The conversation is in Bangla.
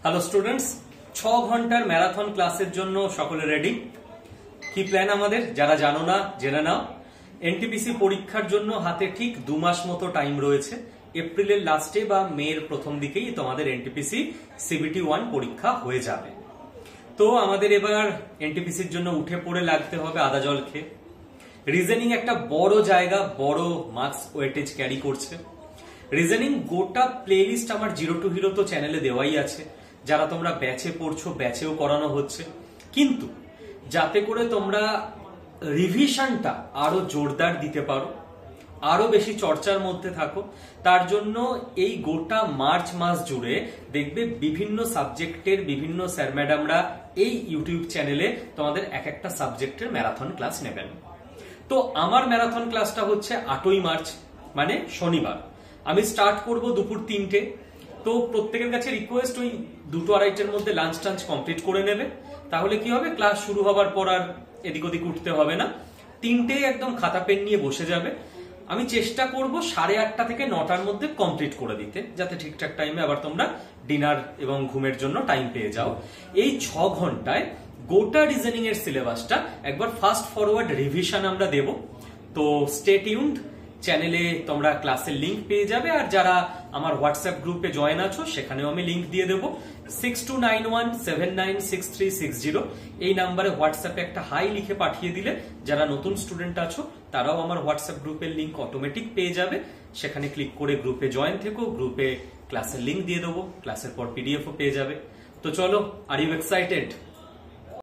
হ্যালো স্টুডেন্টস, 6 ঘন্টার ম্যারাথন ক্লাসের জন্য সকলে রেডি? কি প্ল্যান আমাদের? যারা জানো না জেনে নাও। এনটিপিসি পরীক্ষার জন্য হাতে ঠিক 2 মাস মতো টাইম রয়েছে। এপ্রিলের লাস্টে বা মের প্রথম দিকেই তোমাদের এনটিপিসি সিবিটি 1 পরীক্ষা হয়ে যাবে। তো আমাদের এবার এনটিপিসির জন্য উঠে পড়ে লাগতে হবে আদা জল খেয়ে। রিজনিং একটা বড় জায়গা, বড় মার্কস ওয়েটেজ ক্যারি করছে। রিজনিং গোটা প্লেলিস্ট আমার জিরো টু হিরো তো চ্যানেলে দেওয়াই আছে। যারা তোমরা ব্যাচে পড়ছো, ব্যাচেও করানো হচ্ছে, কিন্তু যাতে করে তোমরা রিভিশনটা আরো জোরদার দিতে পারো, আরো বেশি চর্চার মধ্যে থাকো, তার জন্য এই গোটা মার্চ মাস জুড়ে দেখবে বিভিন্ন সাবজেক্টের বিভিন্ন স্যার ম্যাডামরা এই ইউটিউব চ্যানেলে তোমাদের এক একটা সাবজেক্টের ম্যারাথন ক্লাস নেবেন। তো আমার ম্যারাথন ক্লাসটা হচ্ছে 8ই মার্চ, মানে শনিবার। আমি স্টার্ট করব দুপুর 3টে। তো প্রত্যেকের কাছে রিকোয়েস্ট, ওই 2-2:30-এর মধ্যে লাঞ্চ টাঞ্চ কমপ্লিট করে নেবে। তাহলে কি হবে, ক্লাস শুরু হবার পর আর এদিক ওদিক উঠতে হবে না। 3টে একদম খাতা পেন নিয়ে বসে যাবে। আমি চেষ্টা করব 8:30 থেকে 9টার মধ্যে কমপ্লিট করে দিতে, যাতে ঠিকঠাক টাইমে আবার তোমরা ডিনার এবং ঘুমের জন্য টাইম পেয়ে যাও। এই 6 ঘন্টায় গোটা রিজনিং এর সিলেবাসটা একবার ফাস্ট ফরওয়ার্ড রিভিশন আমরা দেব। তো স্টে টিউনড। চ্যানেলে তোমরা ক্লাসের লিংক পেয়ে যাবে, আর যারা আমার হোয়াটসঅ্যাপ গ্রুপে জয়েন আছো সেখানেও আমি লিংক দিয়ে দেবো। 6291796360 এই নাম্বারে হোয়াটসঅ্যাপে একটা হাই লিখে পাঠিয়ে দিলে যারা নতুন স্টুডেন্ট আছো তারাও আমার হোয়াটসঅ্যাপ গ্রুপের লিংক অটোমেটিক পেয়ে যাবে। সেখানে ক্লিক করে গ্রুপে জয়েন থেকো, গ্রুপে ক্লাসের লিংক দিয়ে দেবো, ক্লাসের পর পিডিএফও পেয়ে যাবে। তো চলো, আর ইউ এক্সাইটেড?